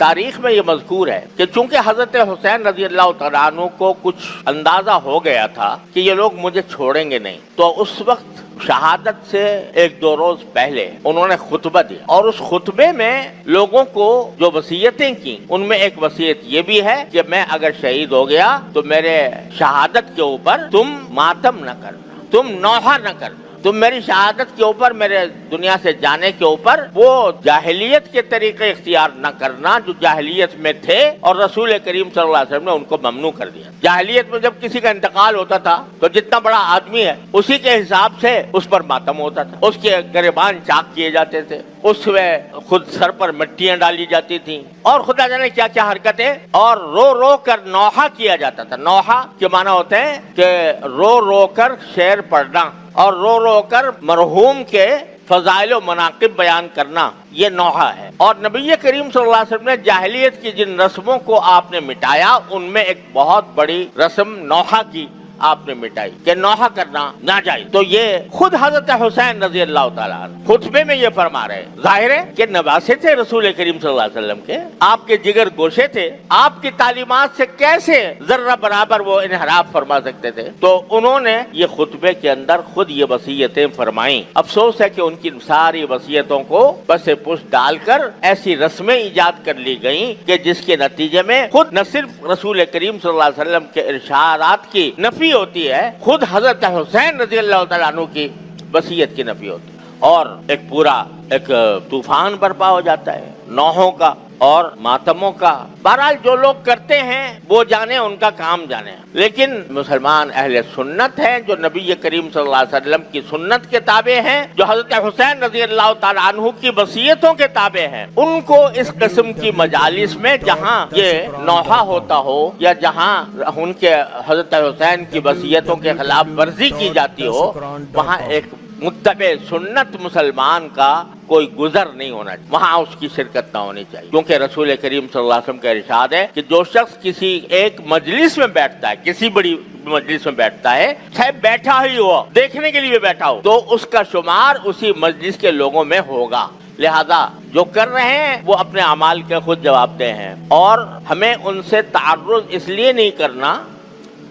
तारीख में ये मज़कूर है कि चूंकि हजरत हुसैन रजी अल्लाह तआला अन्हु को कुछ अंदाजा हो गया था कि ये लोग मुझे छोड़ेंगे नहीं, तो उस वक्त शहादत से एक दो रोज पहले उन्होंने खुतबा दिया और उस खुतबे में लोगों को जो वसीयतें की उनमें एक वसीयत ये भी है कि मैं अगर शहीद हो गया तो मेरे शहादत के ऊपर तुम मातम न करना, तुम नौहा न करना, तुम मेरी शहादत के ऊपर, मेरे दुनिया से जाने के ऊपर वो जाहिलियत के तरीके इख्तियार न करना जो जाहिलियत में थे और रसूल करीम सल्लल्लाहु अलैहि वसल्लम ने उनको ममनू कर दिया। जाहिलियत में जब किसी का इंतकाल होता था तो जितना बड़ा आदमी है उसी के हिसाब से उस पर मातम होता था, उसके गिरबान चाक किए जाते थे, उसमें खुद सर पर मिट्टियां डाली जाती थी और खुदा जाने क्या क्या हरकतें, और रो रो कर नौहा किया जाता था। नौहा के माना होते हैं कि रो रो कर शेर पढ़ना और रो रो कर मरहूम के फजाइल व मनाकिब बयान करना, ये नौहा है। और नबी करीम सल्लल्लाहु अलैहि वसल्लम ने जाहिलियत की जिन रस्मों को आपने मिटाया उनमें एक बहुत बड़ी रस्म नौहा की आपने मिटाई कि नौहा करना ना जाए। तो ये खुद हजरत हुसैन रजी अल्लाह तआला अन्हु खुतबे में ये फरमा रहे, जाहिर है कि नवासे थे रसूल करीम सल्लल्लाहु अलैहि वसल्लम के, आपके जिगर गोशे थे, आपकी तालीमात से कैसे जर्रा बराबर वो इनहराफ फरमा सकते थे। तो उन्होंने ये खुतबे के अंदर खुद ये वसीयतें फरमाई। अफसोस है कि उनकी सारी वसीयतों को बस पुश डालकर ऐसी रस्में ईजाद कर ली गई कि जिसके नतीजे में खुद न सिर्फ रसूल करीम सल्लल्लाहु अलैहि वसल्लम के इरशादात की नफी होती है, खुद हजरत हुसैन रजी अल्लाह तआला अन्हु की वसीयत की नफी होती है और एक पूरा एक तूफान बर्पा हो जाता है नौहों का और मातमों का। बहरहाल जो लोग करते हैं वो जाने, उनका काम जाने, लेकिन मुसलमान अहले सुन्नत हैं जो नबी करीम सल्लल्लाहु अलैहि वसल्लम की सुन्नत के ताबे हैं, जो हजरत हुसैन रजी अल्लाह तआला अन्हु की वसीयतों के ताबे हैं, उनको इस किस्म की मजालिस में जहाँ ये नौहा होता हो या जहाँ उनके हजरत हुसैन की वसीयतों के खिलाफ वर्जी की जाती हो, वहाँ एक मुत्तबे सुन्नत मुसलमान का कोई गुजर नहीं होना चाहिए, वहाँ उसकी शिरकत ना होनी चाहिए। क्योंकि रसूल करीम सल्लल्लाहु अलैहि वसल्लम का इरशाद है कि जो शख्स किसी एक मजलिस में बैठता है, किसी बड़ी मजलिस में बैठता है, चाहे बैठा ही हो, देखने के लिए बैठा हो, तो उसका शुमार उसी मजलिस के लोगों में होगा। लिहाजा जो कर रहे हैं वो अपने अमाल के खुद जवाबदेह हैं और हमें उनसे तारुज़ इसलिए नहीं करना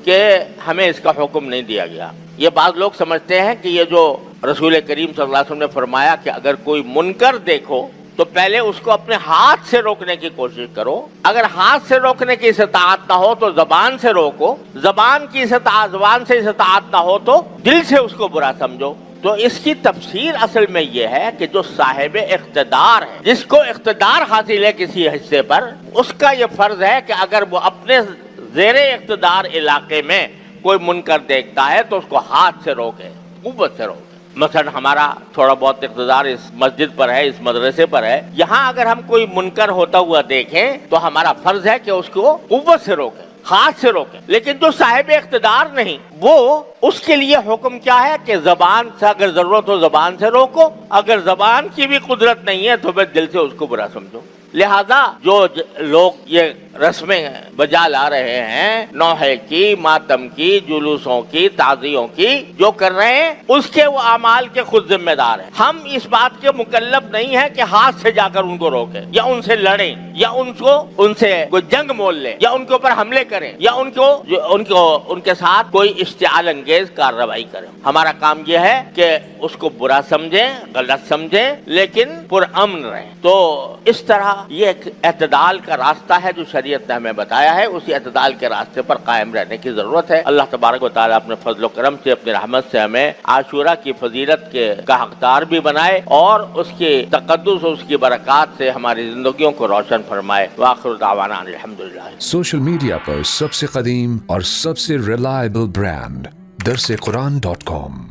कि हमें इसका हुक्म नहीं दिया गया। ये बात लोग समझते हैं कि ये जो रसूल करीम सल्लल्लाहु अलैहि वसल्लम ने फरमाया कि अगर कोई मुनकर देखो तो पहले उसको अपने हाथ से रोकने की कोशिश करो, अगर हाथ से रोकने की इस्ताअत ना हो तो जबान से रोको, जबान से इस्ताअत ना हो तो दिल से उसको बुरा समझो। तो इसकी तफसीर असल में यह है कि जो साहिब इख्तिदार है, जिसको इख्तिदार हासिल है किसी हिस्से पर, उसका ये फर्ज है कि अगर वो अपने ज़ेरे इख्तिदार इलाके में कोई मुनकर देखता है तो उसको हाथ से रोके, कुव्वत से रोके। मसलन हमारा थोड़ा बहुत इख्तिदार इस मस्जिद पर है, इस मदरसे पर है, यहाँ अगर हम कोई मुनकर होता हुआ देखें तो हमारा फर्ज है कि उसको कुव्वत से रोके, हाथ से रोके। लेकिन जो साहिब इख्तिदार नहीं, वो उसके लिए हुक्म क्या है कि जबान से अगर जरूरत हो जबान से रोको, अगर जबान की भी कुदरत नहीं है तो फिर दिल से उसको बुरा समझो। लिहाजा जो लोग ये रस्में बजा ला रहे हैं, नौहे की, मातम की, जुलूसों की, ताज़ियों की, जो कर रहे हैं उसके वो अमाल के खुद जिम्मेदार हैं। हम इस बात के मुकल्लफ नहीं है कि हाथ से जाकर उनको रोकें या उनसे लड़ें या उनसे कोई जंग मोल लें या उनके ऊपर हमले करें या उनके साथ कोई इश्तिआल अंगेज कार्रवाई करें। हमारा काम यह है कि उसको बुरा समझें, गलत समझें, लेकिन पुरअमन रहें। तो इस तरह ये एक एतदाल का रास्ता है जो शरीयत ने हमें बताया है, उसी एतदाल के रास्ते पर कायम रहने की जरूरत है। अल्लाह तबारक व तआला अपने फजल करम से, अपनी रहमत से हमें आशूरा की फजीलत का हकदार भी बनाए और उसके तकद्दुस और उसकी बरकत से हमारी जिंदगियों को रोशन फरमाए। वाखिर दावाना अल्हम्दुलिल्लाह। सोशल मीडिया पर सबसे कदीम और सबसे रिलायबल ब्रांड दरसेकुरान.com।